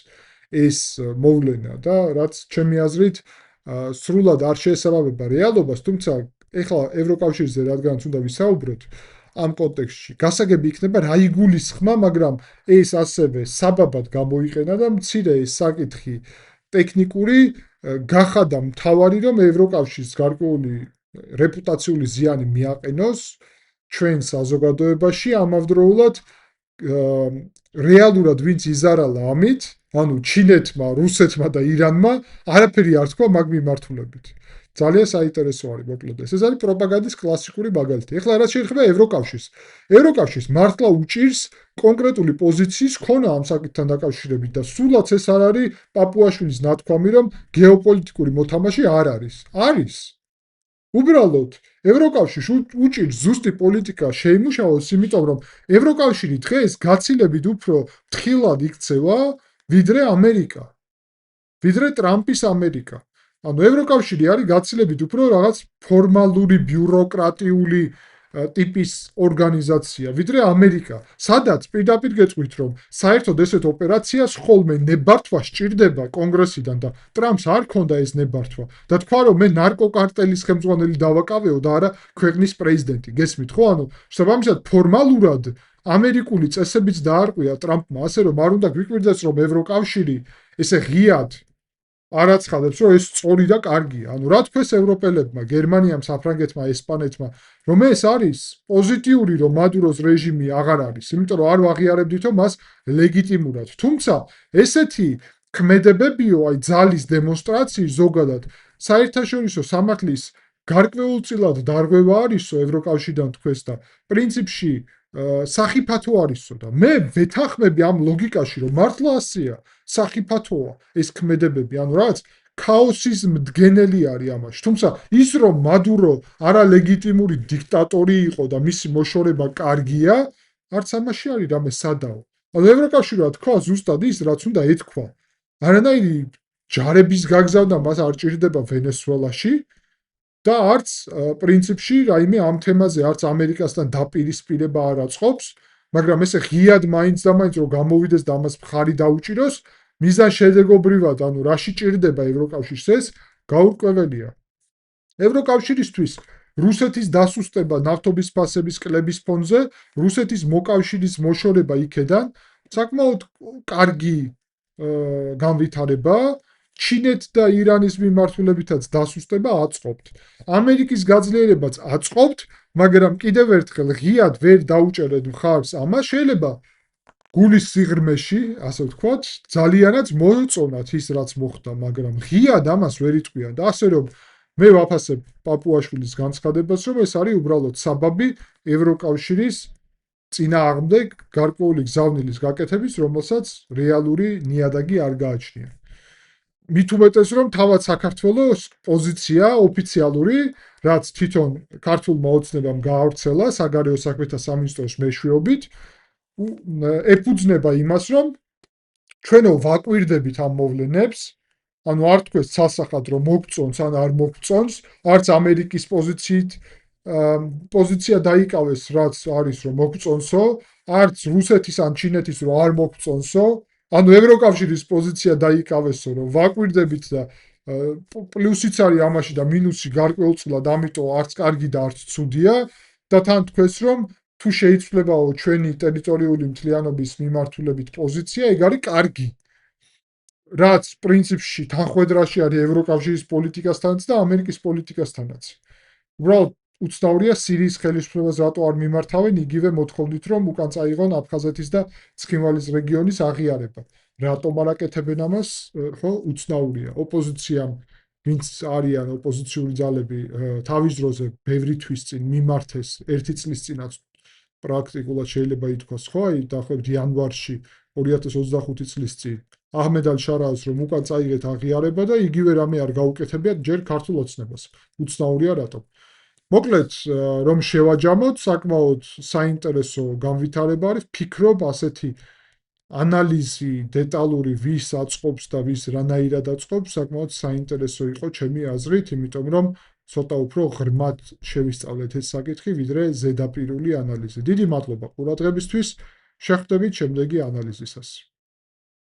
ეს მოვლენა და რაც ჩემი აზრით სრულად არ შეესაბამება რეალობას, თუმცა ეხლა ევროკავშირზე რადგანაც უნდა ვისაუბროთ, ამ კონტექსტში გასაგები იქნება რა იგულისხმა, მაგრამ ეს ასევე საბაბად გამოიყენა და მცირე ეს საკითხი ტექნიკური გახადა მთავარი, რომ ევროკავშირის გარკვეული რეპუტაციული ზიანი მიაყენოს ჩვენ საზოგადოებაში, ამავდროულად რეალურად ვინც იზარალა ამით, ანუ ჩინეთმა, რუსეთმა და ირანმა არაფერი არ თქვა მაგ მიმართულებით. ძალიან საინტერესო არის მოკლედ ეს. ეს არის პროპაგანდის კლასიკური მაგალითი. ეხლა რაც შეეხება ევროკავშირს. ევროკავშირს მართლა უჭირს კონკრეტული პოზიციის ქონა ამ საკითხთან დაკავშირებით და სულაც ეს არ არის პაპუაშვილის ნათქვამი, რომ გეოპოლიტიკური მოთამაშე არ არის. არის. უბრალოდ ევროკავშირს უჭირს ზუსტი პოლიტიკა შეიმუშაოს, იმიტომ რომ ევროკავშირი დღეს გაცილებით უფრო ფრთხილად იქცევა, ვიდრე ამერიკა. ვიდრე ტრამპის ამერიკა. ანუ ევროკავშირი არის გაცილებით უფრო რაღაც ფორმალური ბიუროკრატიული ტიპის ორგანიზაცია, ვიდრე ამერიკა, სადაც პირდაპირ გეტყვით, რომ საერთოდ ესეთ ოპერაციას ხოლმე ნებართვა სჭირდება კონგრესიდან და ტრამპს არ ქონდა ეს ნებართვა და თქვა, რომ მე ნარკოკარტელის ხელმძღვანელი დავაკავეო და არა ქვეყნის პრეზიდენტი. გესმით ხო? ანუ შესაბამისად ფორმალურად ამერიკული წესებიც დაარღვია ტრამპმა, ასე რომ არ უნდა გვიკვირდეს, რომ ევროკავშირი ესე ღიად არაცხადებს, რომ ეს სწორი და კარგია. ანუ რა თქვეს ევროპელებმა, გერმანიამ, საფრანგეთმა, ესპანეთმა, რომ ეს არის პოზიტიური, რომ მადუროს რეჟიმი აღარ არის, იმიტომ რომ არ ვაღიარებდითო მას ლეგიტიმურად. თუმცა ესეთი ქმედებებიო, აი ძალის დემონსტრაციის ზოგადად საერთაშორისო სამართლის გარკვეულწილად დარღვევა არისო ევროკავშირიდან თქვეს და პრინციპში სახიფათო არისო და მე ვეთანხმები ამ ლოგიკაში, რომ მართლა ასეა, სახიფათოა ეს ქმედებები, ანუ რაც ქაოსის მდგენელი არის ამაში. თუმცა ის რომ მადურო არალეგიტიმური დიქტატორი იყო და მისი მოშორება კარგია, არც ამაში არის რამე სადაო. ანუ ევროკავშირმა თქვა ზუსტად ის, რაც უნდა ეთქვა. არანაირი ჯარების გაგზავნა მას არ ჭირდება ვენესუელაში და არც პრინციპში რაიმე ამ თემაზე არც ამერიკასთან დაპირისპირება არ აწყობს, მაგრამ ესე ღიად მაინც და მაინც რომ გამოვიდეს და ამას მხარი დაუჭიროს, მიზანშედეგობრივად, ანუ რაში ჭირდება ევროკავშირს ეს, გაურკვეველია. ევროკავშირისთვის რუსეთის დასუსტება ნავთობის ფასების კლების ფონზე, რუსეთის მოკავშირის მოშორება იქედან, საკმაოდ კარგი განვითარებაა. ჩინეთ და ირანის მიმართულებითაც დასუსტება აწყობთ. ამერიკის გაძლიერებაც აწყობთ, მაგრამ კიდევ ერთხელ ღიად ვერ დაუჭერეთ მხარს ამას, შეიძლება გულის სიღრმეში, ასე ვთქვათ, ძალიანაც მოეწონათ ის, რაც მოხდა, მაგრამ ღიად ამას ვერ იტყვიან და ასე რომ მე ვაფასებ პაპუაშვილის განცხადებას, რომ ეს არის უბრალოდ საბაბი ევროკავშირის წინააღმდეგ გარკვეული გზავნილის გაკეთების, რომელსაც რეალური ნიადაგი არ გააჩნია. მით უმეტეს რომ თავად საქართველოს პოზიცია ოფიციალური, რაც თვითონ ქართულმა ოცნებამ გაავრცელა საგარეო საქმეთა სამინისტროს მეშვეობით, ეფუძნება იმას, რომ ჩვენო ვაკვირდებით ამ მოვლენებს, ანუ არ თქვეს ცალსახად რომ მოგწონს ან არ მოგწონს, არც ამერიკის პოზიცია დაიკავეს, რაც არის რომ მოგწონსო, არც რუსეთის ან ჩინეთის რომ არ მოგწონსო, ანუ ევროკავშირის პოზიცია დაიკავესო, რომ ვაკვირდებით და პლუსიც არის ამაში და მინუსი გარკვეულწილად, ამიტომ არც კარგი და არც ცუდია და თან თქვეს, რომ თუ შეიცვლებაო ჩვენი ტერიტორიული მთლიანობის მიმართულებით პოზიცია, ეგ არის კარგი. რაც პრინციპში თანხვედრაში არის ევროკავშირის პოლიტიკასთანაც და ამერიკის პოლიტიკასთანაც. უბრალოდ უცნაურია სირიის ხელისუფლებას რატო არ მიმართავენ იგივე მოთხოვნით, რომ უკან წაიღონ აფხაზეთის და ცხინვალის რეგიონის აღიარება. რატომ არ აკეთებენ ამას? ხო, უცნაურია. ოპოზიციამ, ვინც არიან ოპოზიციური ძალები, თავის დროზე ბევრი თვის წინ მიმართეს, ერთი წლის წინაც პრაქტიკულად შეიძლება ითქვას, ხო, აი დაახლოებით იანვარში 2025 წლის წინ აჰმედ ალ-შარაას რომ უკან წაიღეთ აღიარება და იგივე რამე არ გაუკეთებიათ ჯერ ქართულ ოცნებას. უცნაურია რატომ? მოკლედ, რომ შევაჯამოთ, საკმაოდ საინტერესო განვითარება არის. ფიქრობ, ასეთი ანალიზი დეტალური ვის აწყობს და ვის რანაირად აწყობს, საკმაოდ საინტერესო იყო ჩემი აზრით, იმიტომ რომ ცოტა უფრო ღრმად შევისწავლეთ ეს საკითხი, ვიდრე ზედაპირული ანალიზი. დიდი მადლობა ყურადღებისთვის. შეხვდებით შემდეგი ანალიზისას.